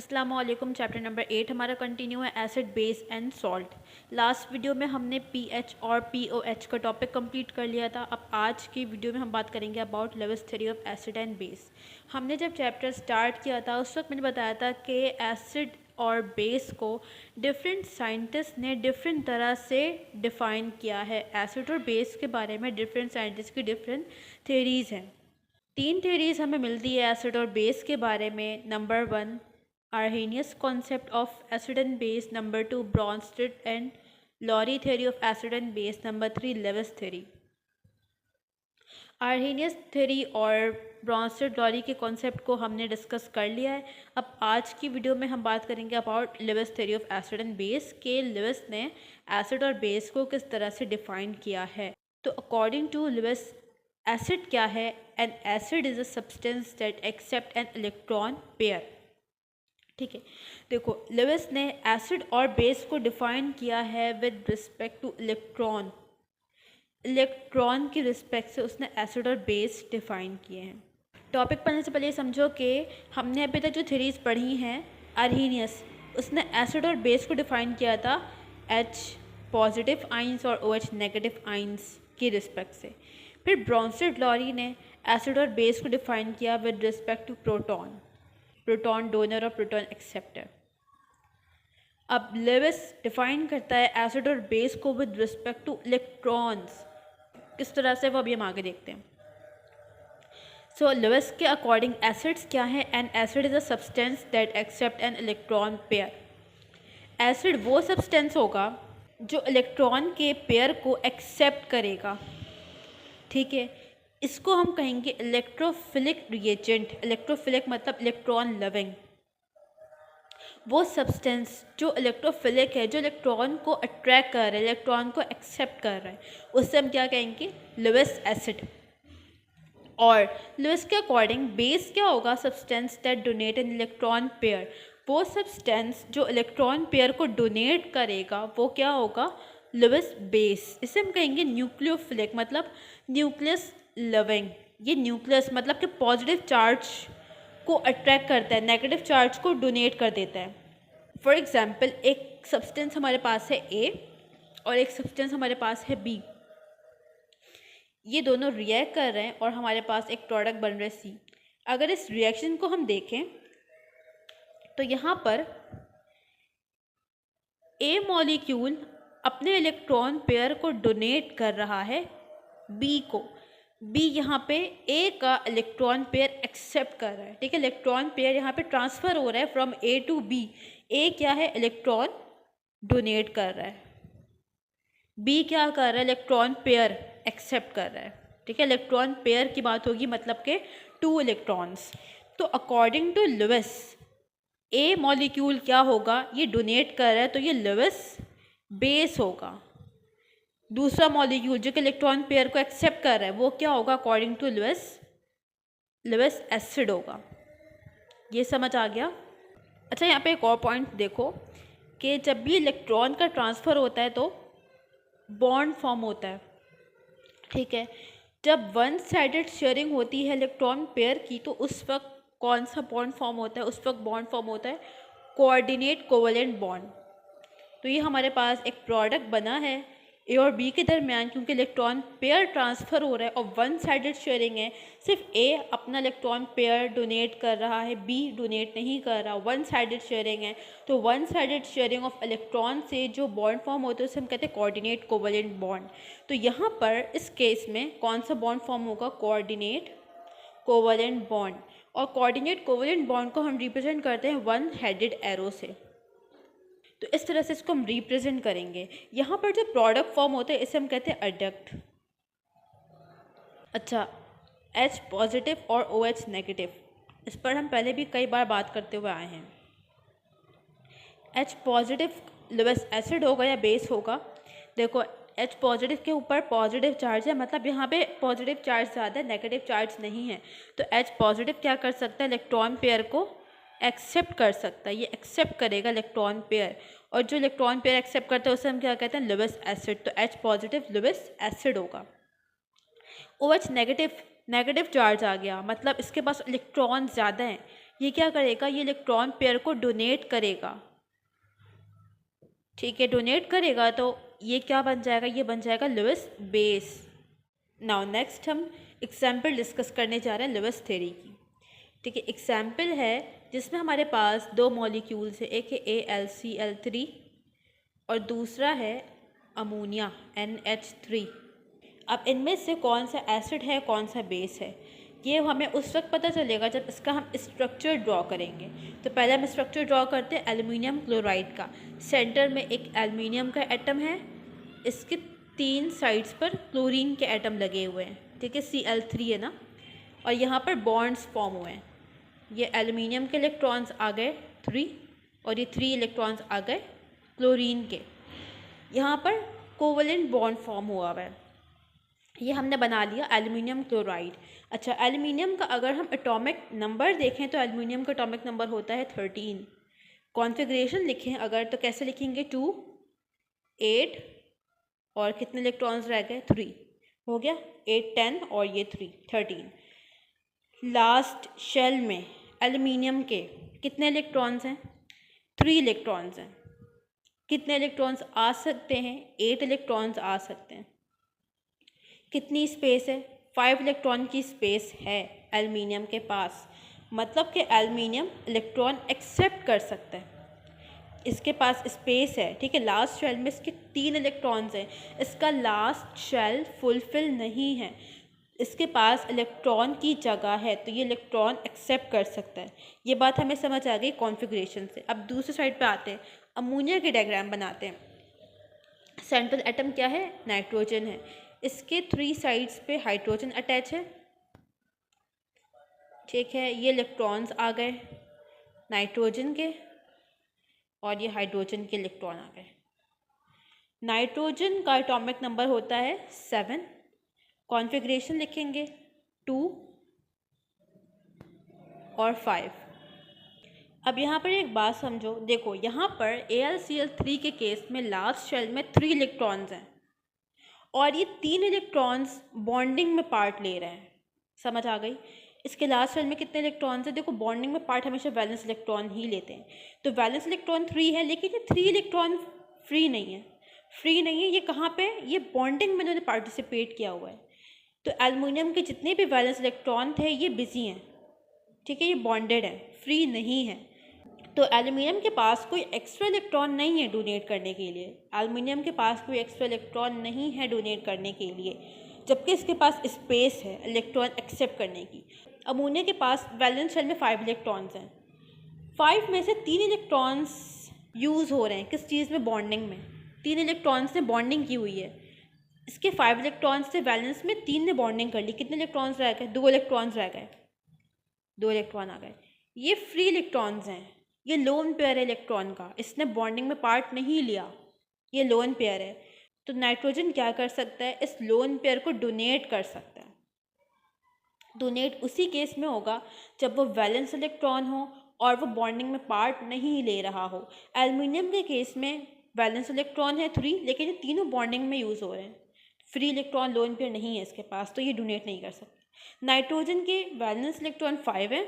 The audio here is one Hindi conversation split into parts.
अस्सलामुअलैकुम। चैप्टर नंबर 8 हमारा कंटिन्यू है acid base and salt. Last video में हमने पीएच और पीओएच का टॉपिक कंप्लीट कर लिया था। अब आज की वीडियो में हम बात करेंगे about Lewis theory of acid and base. हमने जब चैप्टर स्टार्ट किया था उस वक्त मैंने बताया था कि एसिड और बेस को डिफरेंट साइंटिस्ट ने डिफरेंट तरह से डिफ़ाइन किया है। एसिड और बेस के बारे में डिफरेंट साइंटिस्ट की डिफरेंट थ्योरीज़ हैं। 3 थ्योरीज़ हमें मिलती है एसिड और बेस के बारे में। Number 1 Arrhenius concept of acid and base, number 2 Bronsted and Lowry theory of acid and base, number 3 Lewis theory। Arrhenius theory और ब्रॉन्स्टेड लॉरी के कॉन्सेप्ट को हमने डिस्कस कर लिया है। अब आज की वीडियो में हम बात करेंगे about Lewis theory of acid and base के लेविस ने एसिड और बेस को किस तरह से डिफाइन किया है। तो अकॉर्डिंग टू लेविस एसिड क्या है? An acid is a substance that accept an electron pair. ठीक है, देखो लेविस ने एसिड और बेस को डिफाइन किया है with respect two electron. Electron की रिस्पेक्ट से उसने एसिड और बेस डिफाइन किए हैं। टॉपिक पढ़ने से पहले समझो कि हमने अभी तक जो थ्योरीज पढ़ी हैं, अर्हीनियस उसने एसिड और बेस को डिफाइन किया था H पॉजिटिव आइंस और OH नेगेटिव आइंस की रिस्पेक्ट से। फिर ब्रॉन्स्टेड लॉरी ने एसिड और बेस को डिफाइन किया with respect to proton, proton donor और प्रोटॉन एक्सेप्टर। अब लेविस डिफाइन करता है एसिड और बेस को विद रिस्पेक्ट टू इलेक्ट्रॉन्स। किस तरह से वो अभी हम आगे देखते हैं। सो लेविस के अकॉर्डिंग एसिड्स क्या है? An acid is a substance that accept an electron pair. Acid वो सब्सटेंस होगा जो इलेक्ट्रॉन के पेयर को एक्सेप्ट करेगा। ठीक है, इसको हम कहेंगे इलेक्ट्रोफिलिक रिएजेंट। इलेक्ट्रोफिलिक मतलब इलेक्ट्रॉन लविंग। वो सब्सटेंस जो इलेक्ट्रोफिलिक है, जो इलेक्ट्रॉन को अट्रैक्ट कर रहा है, इलेक्ट्रॉन को एक्सेप्ट कर रहा है, उससे हम क्या कहेंगे? Lewis acid. और लेविस के अकॉर्डिंग बेस क्या होगा? Substance that donate an electron pair. वो सब्सटेंस जो इलेक्ट्रॉन पेयर को डोनेट करेगा वो क्या होगा? Lewis base. इसे हम कहेंगे न्यूक्लियोफिलिक मतलब न्यूक्लियस लविंग। ये न्यूक्लियस मतलब कि पॉजिटिव चार्ज को अट्रैक्ट करता है, नेगेटिव चार्ज को डोनेट कर देता है। फॉर एग्जांपल एक सब्सटेंस हमारे पास है A और एक सब्सटेंस हमारे पास है B। ये दोनों रिएक्ट कर रहे हैं और हमारे पास एक प्रोडक्ट बन रहा है C। अगर इस रिएक्शन को हम देखें तो यहाँ पर A मॉलिक्यूल अपने इलेक्ट्रॉन पेयर को डोनेट कर रहा है B को। B यहाँ पे A का इलेक्ट्रॉन पेयर एक्सेप्ट कर रहा है। ठीक है, इलेक्ट्रॉन पेयर यहाँ पे ट्रांसफ़र हो रहा है from A to B। A क्या है? इलेक्ट्रॉन डोनेट कर रहा है। B क्या कर रहा है? इलेक्ट्रॉन पेयर एक्सेप्ट कर रहा है। ठीक है, इलेक्ट्रॉन पेयर की बात होगी मतलब के 2 इलेक्ट्रॉन्स। तो according to Lewis A molecule क्या होगा? ये डोनेट कर रहा है तो ये लेविस बेस होगा। दूसरा मॉलिक्यूल जो कि इलेक्ट्रॉन पेयर को एक्सेप्ट कर रहा है वो क्या होगा? According to Lewis, Lewis acid होगा। ये समझ आ गया? अच्छा, यहाँ पे एक और पॉइंट देखो कि जब भी इलेक्ट्रॉन का ट्रांसफ़र होता है तो बॉन्ड फॉर्म होता है। ठीक है, जब वन साइडेड शेयरिंग होती है इलेक्ट्रॉन पेयर की तो उस वक्त कौन सा बॉन्ड फॉर्म होता है? उस वक्त बॉन्ड फॉर्म होता है कोऑर्डिनेट कोवेलेंट बॉन्ड। तो ये हमारे पास एक प्रोडक्ट बना है A और B के दरमियान, क्योंकि इलेक्ट्रॉन पेयर ट्रांसफ़र हो रहा है और वन साइडेड शेयरिंग है। सिर्फ A अपना इलेक्ट्रॉन पेयर डोनेट कर रहा है, B डोनेट नहीं कर रहा। वन साइडेड शेयरिंग है तो one sided sharing of electron से जो बॉन्ड फॉर्म होता है उसे हम कहते हैं कोऑर्डिनेट कोवेलेंट बॉन्ड। तो यहाँ पर इस केस में कौन सा बॉन्ड फॉर्म होगा? Coordinate covalent bond. और कोऑर्डिनेट कोवेलेंट बॉन्ड को हम रिप्रेजेंट करते हैं वन हेडेड एरो से। तो इस तरह से इसको हम रिप्रेजेंट करेंगे। यहाँ पर जो प्रोडक्ट फॉर्म होता है इसे हम कहते हैं एडक्ट। अच्छा, H पॉजिटिव और OH नेगेटिव, इस पर हम पहले भी कई बार बात करते हुए आए हैं। H पॉजिटिव लेविस एसिड होगा या बेस होगा? देखो H पॉजिटिव के ऊपर पॉजिटिव चार्ज है, मतलब यहाँ पे पॉजिटिव चार्ज ज़्यादा है, नेगेटिव चार्ज नहीं है। तो H पॉजिटिव क्या कर सकता है? इलेक्ट्रॉन पेयर को एक्सेप्ट कर सकता है। ये एक्सेप्ट करेगा इलेक्ट्रॉन पेयर, और जो इलेक्ट्रॉन पेयर एक्सेप्ट करता है उसे हम क्या कहते हैं? Lewis acid. तो H पॉजिटिव लेविस एसिड होगा। OH नेगेटिव, नेगेटिव चार्ज आ गया, मतलब इसके पास इलेक्ट्रॉन ज़्यादा हैं, ये क्या करेगा, ये इलेक्ट्रॉन पेयर को डोनेट करेगा। ठीक है, डोनेट करेगा तो ये क्या बन जाएगा, ये बन जाएगा लुईस बेस। नाउ नेक्स्ट हम एग्जाम्पल डिस्कस करने जा रहे हैं लुईस थ्योरी की। ठीक है, एग्जाम्पल है जिसमें हमारे पास दो मॉलिक्यूल्स है, एक है AlCl3 और दूसरा है अमोनिया NH3। अब इनमें से कौन सा एसिड है कौन सा बेस है, ये हमें उस वक्त पता चलेगा जब इसका हम स्ट्रक्चर ड्रॉ करेंगे। तो पहले हम स्ट्रक्चर ड्रॉ करते हैं एल्युमिनियम क्लोराइड का। सेंटर में एक एल्युमिनियम का एटम है, इसके 3 साइड्स पर क्लोरीन के एटम लगे हुए हैं। ठीक है, Cl3 है ना, और यहाँ पर बॉन्ड्स फॉर्म हुए हैं। ये एल्युमिनियम के इलेक्ट्रॉन्स आ गए 3 और ये 3 इलेक्ट्रॉन्स आ गए क्लोरीन के। यहाँ पर कोवलेंट बॉन्ड फॉर्म हुआ है, ये हमने बना लिया एल्युमिनियम क्लोराइड। अच्छा, एल्युमिनियम का अगर हम एटॉमिक नंबर देखें तो एल्युमिनियम का एटॉमिक नंबर होता है 13। कॉन्फ़िगरेशन लिखें अगर तो कैसे लिखेंगे, 2 8 और कितने इलेक्ट्रॉन्स रह गए, 3 हो गया, 8 10 और ये 3 13। लास्ट शेल में एल्युमिनियम के कितने इलेक्ट्रॉन्स हैं, 3 इलेक्ट्रॉन्स हैं। कितने इलेक्ट्रॉन्स आ सकते हैं, 8 इलेक्ट्रॉन्स आ सकते हैं। कितनी स्पेस है, 5 इलेक्ट्रॉन की स्पेस है एल्युमिनियम के पास। मतलब कि एल्युमिनियम इलेक्ट्रॉन एक्सेप्ट कर सकता है, इसके पास स्पेस है। ठीक है, लास्ट शेल में इसके 3 इलेक्ट्रॉन्स हैं, इसका लास्ट शेल फुलफिल नहीं है, इसके पास इलेक्ट्रॉन की जगह है, तो ये इलेक्ट्रॉन एक्सेप्ट कर सकता है। ये बात हमें समझ आ गई कॉन्फ़िगरेशन से। अब दूसरी साइड पे आते हैं, अमोनिया की डायग्राम बनाते हैं। सेंट्रल एटम क्या है, नाइट्रोजन है, इसके 3 साइड्स पे हाइड्रोजन अटैच है। ठीक है, ये इलेक्ट्रॉन्स आ गए नाइट्रोजन के और ये हाइड्रोजन के इलेक्ट्रॉन आ गए। नाइट्रोजन का एटॉमिक नंबर होता है 7। कॉन्फ़िगरेशन लिखेंगे 2 और 5। अब यहाँ पर एक बात समझो, देखो यहाँ पर AlCl3 के केस में लास्ट शेल में 3 इलेक्ट्रॉन्स हैं और ये 3 इलेक्ट्रॉन्स बॉन्डिंग में पार्ट ले रहे हैं। समझ आ गई, इसके लास्ट शेल में कितने इलेक्ट्रॉन्स हैं, देखो बॉन्डिंग में पार्ट हमेशा वैलेंस इलेक्ट्रॉन ही लेते हैं, तो वैलेंस इलेक्ट्रॉन 3 है, लेकिन ये 3 इलेक्ट्रॉन फ्री नहीं है। फ्री नहीं है, ये कहाँ पे, ये बॉन्डिंग में इन्होंने पार्टिसिपेट किया हुआ है। तो एल्युमिनियम के जितने भी वैलेंस इलेक्ट्रॉन थे ये बिजी हैं। ठीक है, ये बॉन्डेड है, फ्री नहीं है। तो एल्युमिनियम के पास कोई एक्स्ट्रा इलेक्ट्रॉन नहीं है डोनेट करने के लिए, एल्युमिनियम के पास कोई एक्स्ट्रा इलेक्ट्रॉन नहीं है डोनेट करने के लिए, जबकि इसके पास स्पेस है इलेक्ट्रॉन एक्सेप्ट करने की। अमोनिया के पास वैलेंस शेल में 5 इलेक्ट्रॉन्स हैं, 5 में से 3 इलेक्ट्रॉन्स यूज़ हो रहे हैं किस चीज़ में, बॉन्डिंग में। 3 इलेक्ट्रॉन्स ने बॉन्डिंग की हुई है, इसके 5 इलेक्ट्रॉन्स से वैलेंस में 3 ने बॉन्डिंग कर ली, कितने इलेक्ट्रॉन्स रह गए, 2 इलेक्ट्रॉन्स रह गए, 2 इलेक्ट्रॉन आ गए। ये फ्री इलेक्ट्रॉन्स हैं, ये लोन पेयर है इलेक्ट्रॉन का, इसने बॉन्डिंग में पार्ट नहीं लिया, ये लोन पेयर है। तो नाइट्रोजन क्या कर सकता है, इस लोन पेयर को डोनेट कर सकता है। डोनेट उसी केस में होगा जब वो वैलेंस इलेक्ट्रॉन हो और वो बॉन्डिंग में पार्ट नहीं ले रहा हो। एल्युमिनियम के केस में वैलेंस इलेक्ट्रॉन है 3, लेकिन ये तीनों बॉन्डिंग में यूज़ हो रहे हैं, फ्री इलेक्ट्रॉन लोन पेयर नहीं है इसके पास, तो ये डोनेट नहीं कर सकते। नाइट्रोजन के वैलेंस इलेक्ट्रॉन 5 है,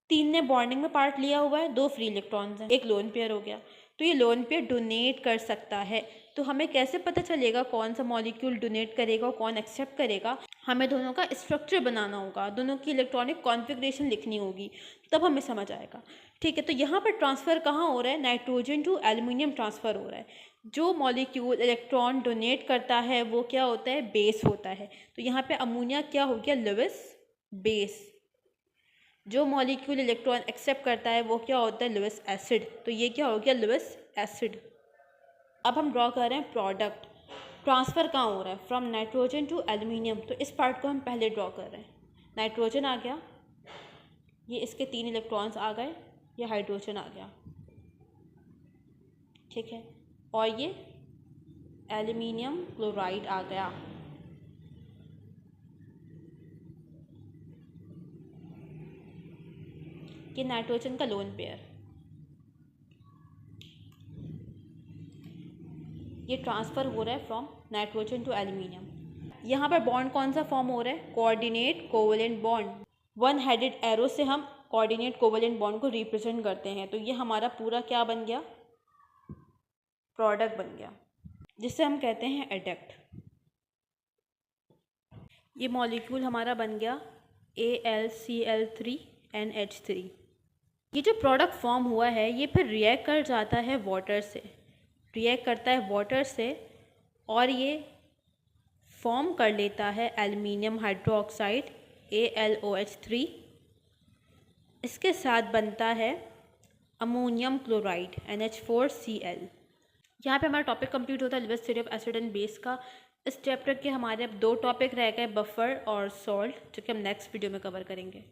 3 ने बॉन्डिंग में पार्ट लिया हुआ है, 2 फ्री इलेक्ट्रॉन्स हैं, एक लोन पेयर हो गया, तो ये लोन पेयर डोनेट कर सकता है। तो हमें कैसे पता चलेगा कौन सा मॉलिक्यूल डोनेट करेगा और कौन एक्सेप्ट करेगा, हमें दोनों का स्ट्रक्चर बनाना होगा, दोनों की इलेक्ट्रॉनिक कॉन्फ़िगरेशन लिखनी होगी, तब हमें समझ आएगा। ठीक है, तो यहाँ पर ट्रांसफ़र कहाँ हो रहा है, नाइट्रोजन टू एल्युमिनियम ट्रांसफ़र हो रहा है। जो मॉलिक्यूल इलेक्ट्रॉन डोनेट करता है वो क्या होता है, बेस होता है। तो यहाँ पे अमोनिया क्या हो गया, लुईस बेस। जो मॉलिक्यूल इलेक्ट्रॉन एक्सेप्ट करता है वो क्या होता है, लुईस एसिड। तो ये क्या हो गया, लुईस एसिड। अब हम ड्रॉ कर रहे हैं प्रोडक्ट, ट्रांसफ़र कहाँ हो रहा है, फ्रॉम नाइट्रोजन टू एल्युमिनियम। तो इस पार्ट को हम पहले ड्रॉ कर रहे हैं। नाइट्रोजन आ गया, ये इसके 3 इलेक्ट्रॉन्स आ गए, ये हाइड्रोजन आ गया। ठीक है, और ये एल्युमिनियम क्लोराइड आ गया। ये नाइट्रोजन का लोन पेयर, ये ट्रांसफ़र हो रहा है फ्रॉम नाइट्रोजन टू एल्युमिनियम। यहाँ पर बॉन्ड कौन सा फॉर्म हो रहा है, coordinate covalent bond. 1 headed arrow से हम कोऑर्डिनेट कोवेलेंट बॉन्ड को रिप्रेजेंट करते हैं। तो ये हमारा पूरा क्या बन गया, प्रोडक्ट बन गया, जिसे हम कहते हैं एडेक्ट। ये मॉलिक्यूल हमारा बन गया AlCl3NH3। ये जो प्रोडक्ट फॉर्म हुआ है ये फिर रिएक्ट कर जाता है वाटर से, रिएक्ट करता है वाटर से, और ये फॉर्म कर लेता है एल्युमिनियम हाइड्रोक्साइड AlOH3। इसके साथ बनता है अमोनियम क्लोराइड NH4Cl। यहाँ पे हमारा टॉपिक कंप्लीट होता है Lewis theory of acid and base का। इस चैप्टर के हमारे अब 2 टॉपिक रह गए, बफर और सॉल्ट, जो कि हम नेक्स्ट वीडियो में कवर करेंगे।